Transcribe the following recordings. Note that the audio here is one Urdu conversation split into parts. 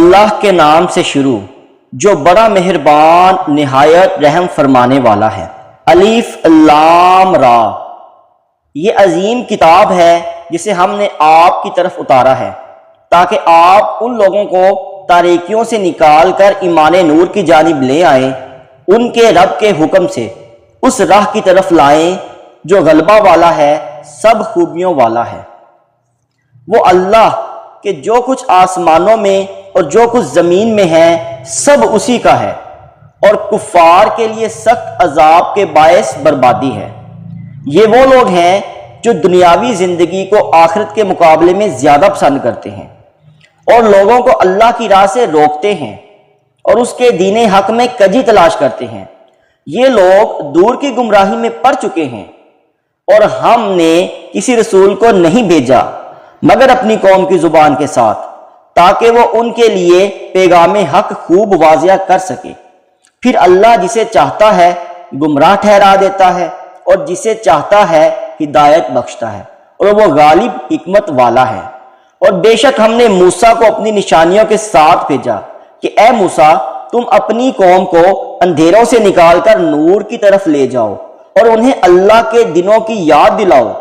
اللہ کے نام سے شروع جو بڑا مہربان نہایت رحم فرمانے والا ہے۔ الف لام را، یہ عظیم کتاب ہے جسے ہم نے آپ کی طرف اتارا ہے تاکہ آپ ان لوگوں کو تاریکیوں سے نکال کر ایمان نور کی جانب لے آئیں، ان کے رب کے حکم سے اس راہ کی طرف لائیں جو غلبہ والا ہے، سب خوبیوں والا ہے۔ وہ اللہ کہ جو کچھ آسمانوں میں اور جو کچھ زمین میں ہے سب اسی کا ہے، اور کفار کے لیے سخت عذاب کے باعث بربادی ہے۔ یہ وہ لوگ ہیں جو دنیاوی زندگی کو آخرت کے مقابلے میں زیادہ پسند کرتے ہیں اور لوگوں کو اللہ کی راہ سے روکتے ہیں اور اس کے دین حق میں کجی تلاش کرتے ہیں۔ یہ لوگ دور کی گمراہی میں پڑ چکے ہیں، اور ہم نے کسی رسول کو نہیں بھیجا مگر اپنی قوم کی زبان کے ساتھ، تاکہ وہ ان کے لیے پیغام حق خوب واضح کر سکے۔ پھر اللہ جسے چاہتا ہے گمراہ ٹھہرا دیتا ہے اور جسے چاہتا ہے ہدایت بخشتا ہے، اور وہ غالب حکمت والا ہے۔ اور بے شک ہم نے موسیٰ کو اپنی نشانیوں کے ساتھ بھیجا کہ اے موسیٰ، تم اپنی قوم کو اندھیروں سے نکال کر نور کی طرف لے جاؤ اور انہیں اللہ کے دنوں کی یاد دلاؤ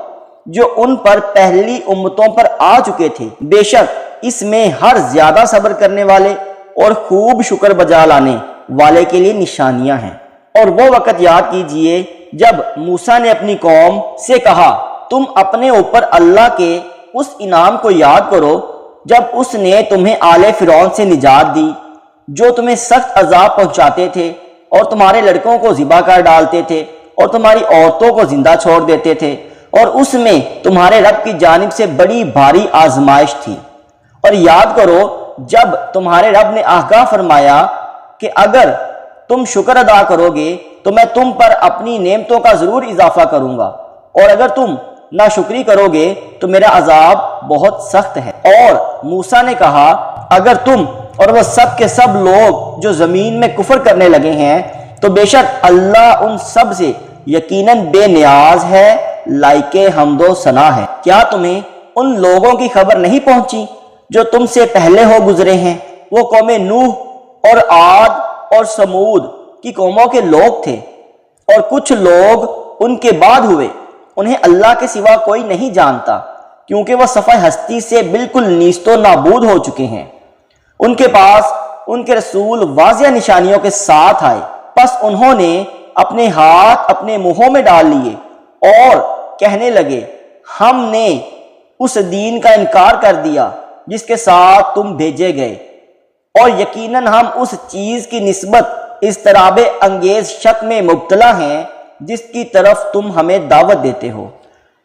جو ان پر پہلی امتوں پر آ چکے تھے۔ بے شک اس میں ہر زیادہ صبر کرنے والے اور خوب شکر بجا لانے والے کے لیے نشانیاں ہیں۔ اور وہ وقت یاد کیجئے جب موسیٰ نے اپنی قوم سے کہا، تم اپنے اوپر اللہ کے اس انعام کو یاد کرو جب اس نے تمہیں آل فرعون سے نجات دی جو تمہیں سخت عذاب پہنچاتے تھے اور تمہارے لڑکوں کو ذبح کر ڈالتے تھے اور تمہاری عورتوں کو زندہ چھوڑ دیتے تھے، اور اس میں تمہارے رب کی جانب سے بڑی بھاری آزمائش تھی۔ اور یاد کرو جب تمہارے رب نے آگاہ فرمایا کہ اگر تم شکر ادا کرو گے تو میں تم پر اپنی نعمتوں کا ضرور اضافہ کروں گا، اور اگر تم ناشکری کرو گے تو میرا عذاب بہت سخت ہے۔ اور موسیٰ نے کہا، اگر تم اور وہ سب کے سب لوگ جو زمین میں کفر کرنے لگے ہیں تو بے شک اللہ ان سب سے یقیناً بے نیاز ہے، لائق حمد و ثنا ہے۔ کیا تمہیں ان لوگوں کی خبر نہیں پہنچی جو تم سے پہلے ہو گزرے ہیں؟ وہ قوم نوح اور عاد اور سمود کی قوموں کے لوگ تھے، اور کچھ لوگ ان کے بعد ہوئے، انہیں اللہ کے سوا کوئی نہیں جانتا کیونکہ وہ صفحہ ہستی سے بالکل نیست و نابود ہو چکے ہیں۔ ان کے پاس ان کے رسول واضح نشانیوں کے ساتھ آئے، پس انہوں نے اپنے ہاتھ اپنے منہوں میں ڈال لیے اور کہنے لگے، ہم نے اس دین کا انکار کر دیا جس کے ساتھ تم بھیجے گئے، اور یقیناً ہم اس چیز کی نسبت اضطراب انگیز شک میں مبتلا ہیں جس کی طرف تم ہمیں دعوت دیتے ہو۔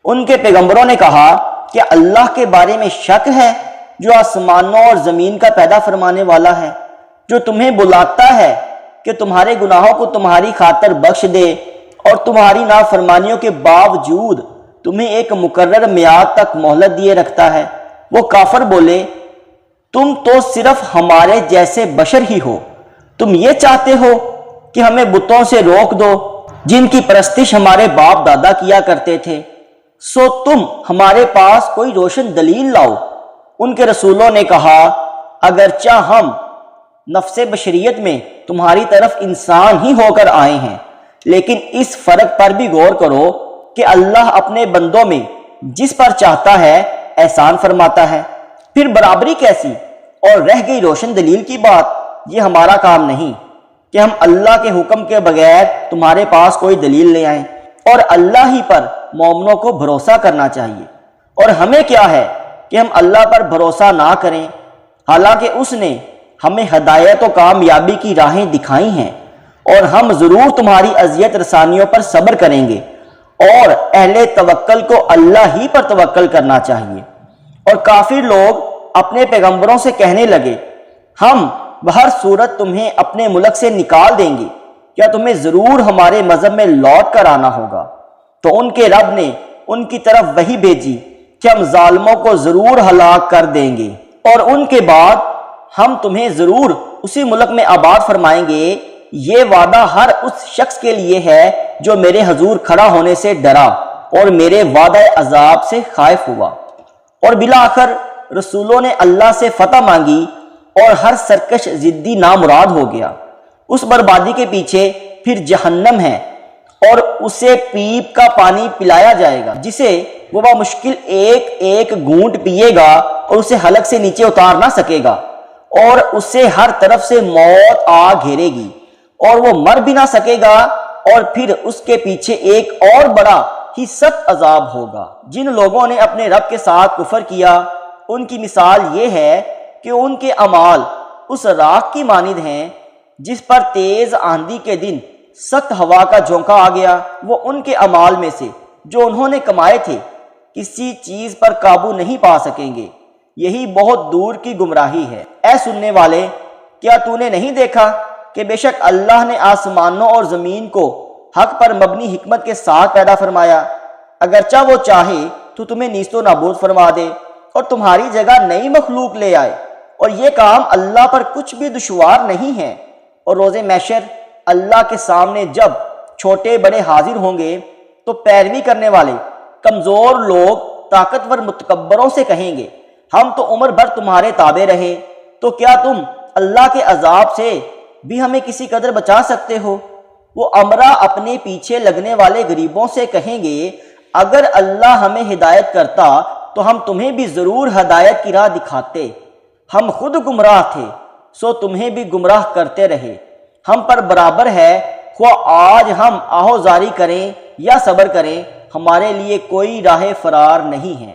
ان کے پیغمبروں نے کہا کہ اللہ کے بارے میں شک ہے جو آسمانوں اور زمین کا پیدا فرمانے والا ہے، جو تمہیں بلاتا ہے کہ تمہارے گناہوں کو تمہاری خاطر بخش دے اور تمہاری نافرمانیوں کے باوجود تمہیں ایک مقرر میعاد تک مہلت دیے رکھتا ہے۔ وہ کافر بولے، تم تو صرف ہمارے جیسے بشر ہی ہو، تم یہ چاہتے ہو کہ ہمیں بتوں سے روک دو جن کی پرستش ہمارے باپ دادا کیا کرتے تھے، سو تم ہمارے پاس کوئی روشن دلیل لاؤ۔ ان کے رسولوں نے کہا، اگرچہ ہم نفس بشریت میں تمہاری طرف انسان ہی ہو کر آئے ہیں، لیکن اس فرق پر بھی غور کرو کہ اللہ اپنے بندوں میں جس پر چاہتا ہے احسان فرماتا ہے۔ پھر برابری کیسی اور رہ گئی روشن دلیل کی بات؟ یہ ہمارا کام نہیں کہ ہم اللہ کے حکم کے بغیر تمہارے پاس کوئی دلیل لے آئیں، اور اللہ ہی پر مومنوں کو بھروسہ کرنا چاہیے۔ اور ہمیں کیا ہے کہ ہم اللہ پر بھروسہ نہ کریں، حالانکہ اس نے ہمیں ہدایت و کامیابی کی راہیں دکھائی ہیں، اور ہم ضرور تمہاری اذیت رسانیوں پر صبر کریں گے، اور اہل توکل کو اللہ ہی پر توکل کرنا چاہیے۔ اور کافر لوگ اپنے پیغمبروں سے کہنے لگے، ہم بہر صورت تمہیں اپنے ملک سے نکال دیں گے، کیا تمہیں ضرور ہمارے مذہب میں لوٹ کر آنا ہوگا؟ تو ان کے رب نے ان کی طرف وحی بھیجی کہ ہم ظالموں کو ضرور ہلاک کر دیں گے، اور ان کے بعد ہم تمہیں ضرور اسی ملک میں آباد فرمائیں گے۔ یہ وعدہ ہر اس شخص کے لیے ہے جو میرے حضور کھڑا ہونے سے ڈرا اور میرے وعدہ عذاب سے خائف ہوا۔ اور بالآخر رسولوں نے اللہ سے فتح مانگی اور ہر سرکش ضدی نامراد ہو گیا۔ اس بربادی کے پیچھے پھر جہنم ہے اور اسے پیپ کا پانی پلایا جائے گا جسے وہ بمشکل ایک ایک گھونٹ پیے گا اور اسے حلق سے نیچے اتار نہ سکے گا، اور اسے ہر طرف سے موت آ گھیرے گی اور وہ مر بھی نہ سکے گا، اور پھر اس کے پیچھے ایک اور بڑا ہی سخت عذاب ہوگا۔ جن لوگوں نے اپنے رب کے ساتھ کفر کیا ان کی مثال یہ ہے کہ ان کے اعمال اس راکھ کی مانند ہیں جس پر تیز آندھی کے دن سخت ہوا کا جھونکا آ گیا۔ وہ ان کے اعمال میں سے جو انہوں نے کمائے تھے کسی چیز پر قابو نہیں پا سکیں گے۔ یہی بہت دور کی گمراہی ہے۔ اے سننے والے، کیا تو نے نہیں دیکھا کہ بے شک اللہ نے آسمانوں اور زمین کو حق پر مبنی حکمت کے ساتھ پیدا فرمایا؟ اگرچہ وہ چاہے تو تمہیں نیست و نابود فرما دے اور تمہاری جگہ نئی مخلوق لے آئے، اور یہ کام اللہ پر کچھ بھی دشوار نہیں ہے۔ اور روز محشر اللہ کے سامنے جب چھوٹے بڑے حاضر ہوں گے تو پیروی کرنے والے کمزور لوگ طاقتور متکبروں سے کہیں گے، ہم تو عمر بھر تمہارے تابع رہے، تو کیا تم اللہ کے عذاب سے بھی ہمیں کسی قدر بچا سکتے ہو؟ وہ امرا اپنے پیچھے لگنے والے غریبوں سے کہیں گے، اگر اللہ ہمیں ہدایت کرتا تو ہم تمہیں بھی ضرور ہدایت کی راہ دکھاتے، ہم خود گمراہ تھے سو تمہیں بھی گمراہ کرتے رہے، ہم پر برابر ہے خواہ آج ہم آہوزاری کریں یا صبر کریں، ہمارے لیے کوئی راہ فرار نہیں ہے۔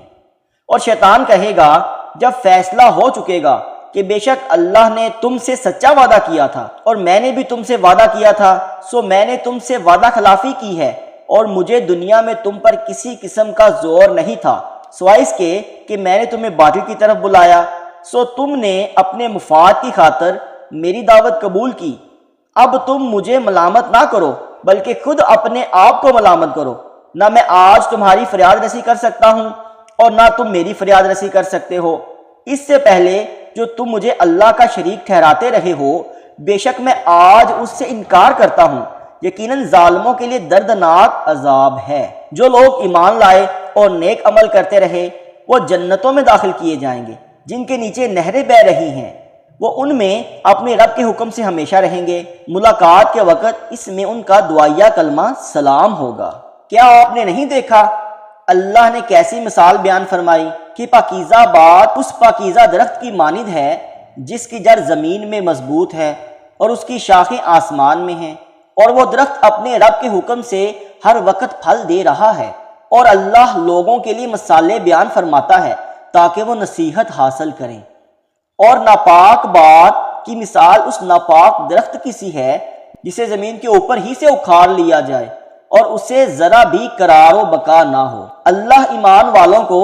اور شیطان کہے گا جب فیصلہ ہو چکے گا کہ بے شک اللہ نے تم سے سچا وعدہ کیا تھا اور میں نے بھی تم سے وعدہ کیا تھا، سو میں نے تم سے وعدہ خلافی کی ہے اور مجھے دنیا میں تم پر کسی قسم کا زور نہیں تھا سوائے اس کے کہ میں نے تمہیں باطل کی طرف بلایا، سو تم نے اپنے مفاد کی خاطر میری دعوت قبول کی۔ اب تم مجھے ملامت نہ کرو بلکہ خود اپنے آپ کو ملامت کرو، نہ میں آج تمہاری فریاد رسی کر سکتا ہوں اور نہ تم میری فریاد رسی کر سکتے ہو۔ اس سے پہلے جو تم مجھے اللہ کا شریک ٹھہراتے رہے ہو، بے شک میں آج اس سے انکار کرتا ہوں، یقیناً ظالموں کے لیے دردناک عذاب ہے۔ جو لوگ ایمان لائے اور نیک عمل کرتے رہے وہ جنتوں میں داخل کیے جائیں گے جن کے نیچے نہریں بہہ رہی ہیں، وہ ان میں اپنے رب کے حکم سے ہمیشہ رہیں گے۔ ملاقات کے وقت اس میں ان کا دعائیہ کلمہ سلام ہوگا۔ کیا آپ نے نہیں دیکھا اللہ نے کیسی مثال بیان فرمائی کہ پاکیزہ بات اس پاکیزہ درخت کی مانند ہے جس کی جڑ زمین میں مضبوط ہے اور اس کی شاخیں آسمان میں ہیں، اور وہ درخت اپنے رب کے حکم سے ہر وقت پھل دے رہا ہے، اور اللہ لوگوں کے لیے مثالیں بیان فرماتا ہے تاکہ وہ نصیحت حاصل کریں۔ اور ناپاک بات کی مثال اس ناپاک درخت کی سی ہے جسے زمین کے اوپر ہی سے اکھاڑ لیا جائے اور اسے ذرا بھی قرار و بقا نہ ہو۔ اللہ ایمان والوں کو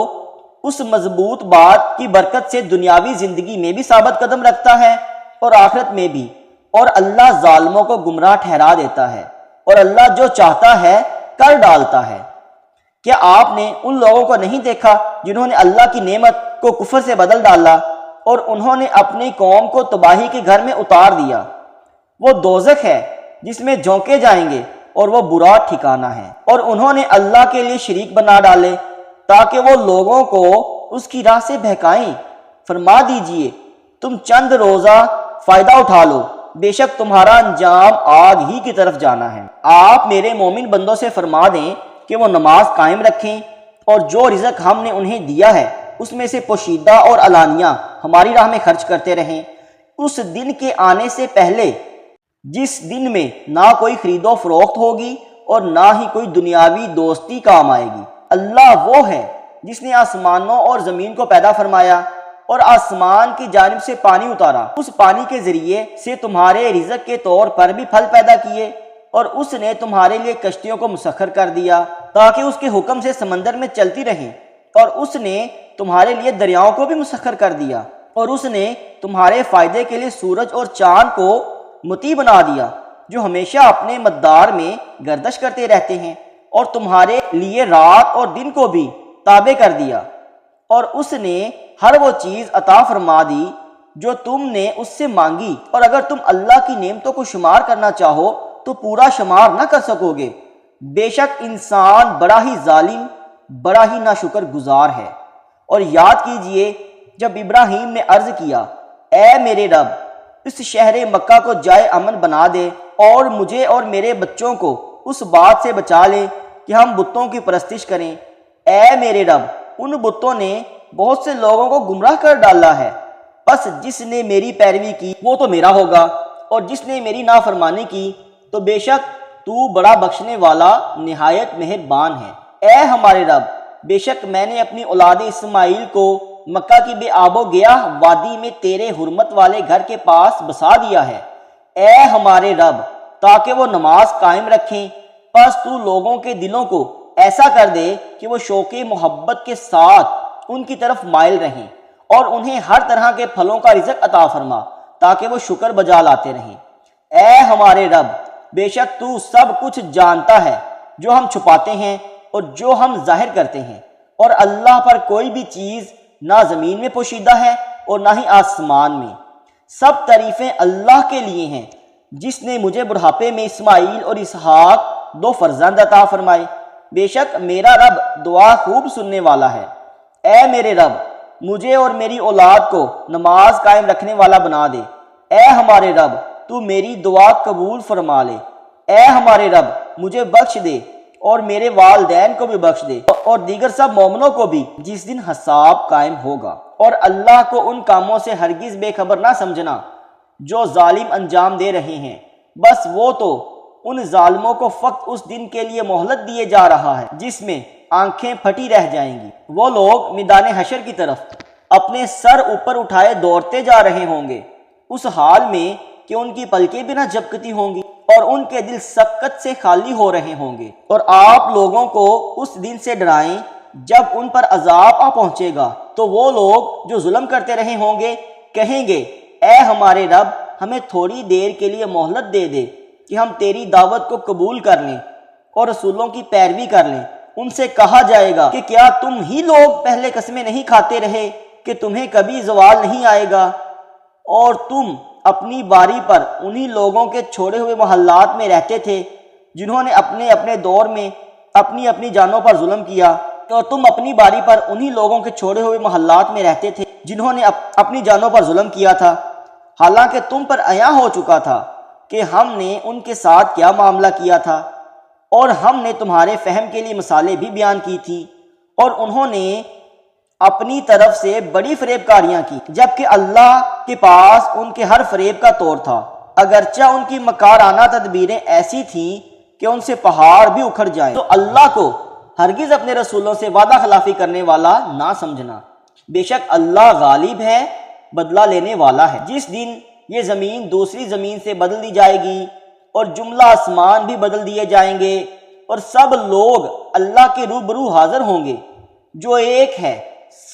اس مضبوط بات کی برکت سے دنیاوی زندگی میں بھی ثابت قدم رکھتا ہے اور آخرت میں بھی، اور اللہ ظالموں کو گمراہ ٹھہرا دیتا ہے، اور اللہ جو چاہتا ہے کر ڈالتا ہے۔ کیا آپ نے ان لوگوں کو نہیں دیکھا جنہوں نے اللہ کی نعمت کو کفر سے بدل ڈالا اور انہوں نے اپنی قوم کو تباہی کے گھر میں اتار دیا؟ وہ دوزخ ہے جس میں جھونکے جائیں گے اور وہ برا ٹھکانہ ہے۔ اور انہوں نے اللہ کے لیے شریک بنا ڈالے تاکہ وہ لوگوں کو اس کی راہ سے بہکائیں۔ فرما دیجئے تم چند روزہ فائدہ اٹھا لو، بے شک تمہارا انجام آگ ہی کی طرف جانا ہے۔ آپ میرے مومن بندوں سے فرما دیں کہ وہ نماز قائم رکھیں اور جو رزق ہم نے انہیں دیا ہے اس میں سے پوشیدہ اور علانیہ ہماری راہ میں خرچ کرتے رہیں، اس دن کے آنے سے پہلے جس دن میں نہ کوئی خرید و فروخت ہوگی اور نہ ہی کوئی دنیاوی دوستی کام آئے گی۔ اللہ وہ ہے جس نے آسمانوں اور زمین کو پیدا فرمایا اور آسمان کی جانب سے پانی اتارا، اس پانی کے ذریعے سے تمہارے رزق کے طور پر بھی پھل پیدا کیے، اور اس نے تمہارے لیے کشتیوں کو مسخر کر دیا تاکہ اس کے حکم سے سمندر میں چلتی رہیں، اور اس نے تمہارے لیے دریاؤں کو بھی مسخر کر دیا، اور اس نے تمہارے فائدے کے لیے سورج اور چاند کو مطیع بنا دیا جو ہمیشہ اپنے مدار میں گردش کرتے رہتے ہیں، اور تمہارے لیے رات اور دن کو بھی تابع کر دیا، اور اس نے ہر وہ چیز عطا فرما دی جو تم نے اس سے مانگی، اور اگر تم اللہ کی نعمتوں کو شمار کرنا چاہو تو پورا شمار نہ کر سکو گے۔ بے شک انسان بڑا ہی ظالم، بڑا ہی ناشکر گزار ہے۔ اور یاد کیجئے جب ابراہیم نے عرض کیا اے میرے رب اس شہر مکہ کو جائے امن بنا دے اور مجھے اور میرے بچوں کو اس بات سے بچا لے کہ ہم بتوں کی پرستش کریں۔ اے میرے رب ان بتوں نے بہت سے لوگوں کو گمراہ کر ڈالا ہے، بس جس نے میری پیروی کی وہ تو میرا ہوگا، اور جس نے میری نافرمانی کی تو بے شک تو بڑا بخشنے والا نہایت مہربان ہے۔ اے ہمارے رب بے شک میں نے اپنی اولاد اسماعیل کو مکہ کی بے آب و گیاہ وادی میں تیرے حرمت والے گھر کے پاس بسا دیا ہے۔ اے ہمارے رب تاکہ وہ نماز قائم رکھیں، پس تو لوگوں کے دلوں کو ایسا کر دے کہ وہ شوق محبت کے ساتھ ان کی طرف مائل رہیں، اور انہیں ہر طرح کے پھلوں کا رزق عطا فرما تاکہ وہ شکر بجا لاتے رہیں۔ اے ہمارے رب بے شک تو سب کچھ جانتا ہے، جو ہم چھپاتے ہیں اور جو ہم ظاہر کرتے ہیں، اور اللہ پر کوئی بھی چیز نہ زمین میں پوشیدہ ہے اور نہ ہی آسمان میں۔ سب تعریفیں اللہ کے لیے ہیں جس نے مجھے بڑھاپے میں اسماعیل اور اسحاق دو فرزند عطا فرمائے۔ بے شک میرا رب دعا خوب سننے والا ہے۔ اے میرے رب مجھے اور میری اولاد کو نماز قائم رکھنے والا بنا دے۔ اے ہمارے رب تو میری دعا قبول فرما لے۔ اے ہمارے رب مجھے بخش دے اور میرے والدین کو بھی بخش دے اور دیگر سب مومنوں کو بھی جس دن حساب قائم ہوگا، اور اللہ کو ان کاموں سے ہرگز بے خبر نہ سمجھنا جو ظالم انجام دے رہے ہیں، بس وہ تو ان ظالموں کو فقط اس دن کے لیے مہلت دیے جا رہا ہے جس میں آنکھیں پھٹی رہ جائیں گی۔ وہ لوگ میدان حشر کی طرف اپنے سر اوپر اٹھائے دوڑتے جا رہے ہوں گے، اس حال میں کہ ان کی پلکیں بھی نہ جھپکتی ہوں گی اور ان کے دل سکت سے خالی ہو رہے ہوں گے۔ اور آپ لوگوں کو اس دن سے ڈرائیں جب ان پر عذاب آ پہنچے گا تو وہ لوگ جو ظلم کرتے رہے ہوں گے کہیں گے اے ہمارے رب ہمیں تھوڑی دیر کے لیے مہلت دے دے کہ ہم تیری دعوت کو قبول کر لیں اور رسولوں کی پیروی کر لیں۔ ان سے کہا جائے گا کہ کیا تم ہی لوگ پہلے قسمیں نہیں کھاتے رہے کہ تمہیں کبھی زوال نہیں آئے گا، اور تم اپنی باری پر انہی لوگوں کے چھوڑے ہوئے محلات میں رہتے تھے جنہوں نے اپنے اپنے دور میں اپنی اپنی جانوں پر ظلم کیا، اور تم اپنی باری پر انہی لوگوں کے چھوڑے ہوئے محلات میں رہتے تھے جنہوں نے اپنی جانوں پر ظلم کیا تھا، حالانکہ تم پر عیاں ہو چکا تھا کہ ہم نے ان کے ساتھ کیا معاملہ کیا تھا، اور ہم نے تمہارے فہم کے لیے مثالیں بھی بیان کی تھی، اور انہوں نے اپنی طرف سے بڑی فریب کاریاں کی جبکہ اللہ کے پاس ان کے ہر فریب کا توڑ تھا، اگرچہ ان کی مکارانہ تدبیریں ایسی تھیں کہ ان سے پہاڑ بھی اکھڑ جائیں۔ تو اللہ کو ہرگز اپنے رسولوں سے وعدہ خلافی کرنے والا نہ سمجھنا، بے شک اللہ غالب ہے، بدلہ لینے والا ہے۔ جس دن یہ زمین دوسری زمین سے بدل دی جائے گی اور جملہ آسمان بھی بدل دیے جائیں گے، اور سب لوگ اللہ کے روبرو حاضر ہوں گے جو ایک ہے،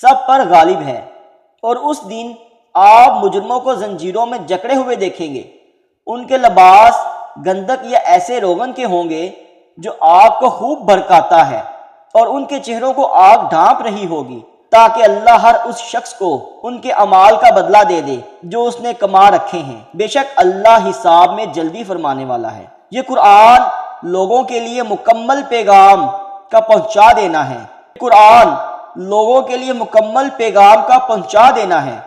سب پر غالب ہے، اور اس دن آپ مجرموں کو زنجیروں میں جکڑے ہوئے دیکھیں گے، ان کے لباس گندک یا ایسے روغن کے ہوں گے جو آگ کو خوب بھڑکاتا ہے، اور ان کے چہروں کو آگ ڈھانپ رہی ہوگی تاکہ اللہ ہر اس شخص کو ان کے اعمال کا بدلہ دے دے جو اس نے کما رکھے ہیں۔ بے شک اللہ حساب میں جلدی فرمانے والا ہے۔ یہ قرآن لوگوں کے لیے مکمل پیغام کا پہنچا دینا ہے۔ قرآن لوگوں کے لیے مکمل پیغام کا پہنچا دینا ہے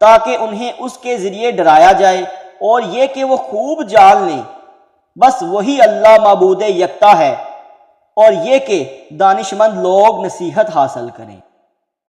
تاکہ انہیں اس کے ذریعے ڈرایا جائے، اور یہ کہ وہ خوب جان لیں بس وہی اللہ معبود یکتا ہے، اور یہ کہ دانشمند لوگ نصیحت حاصل کریں۔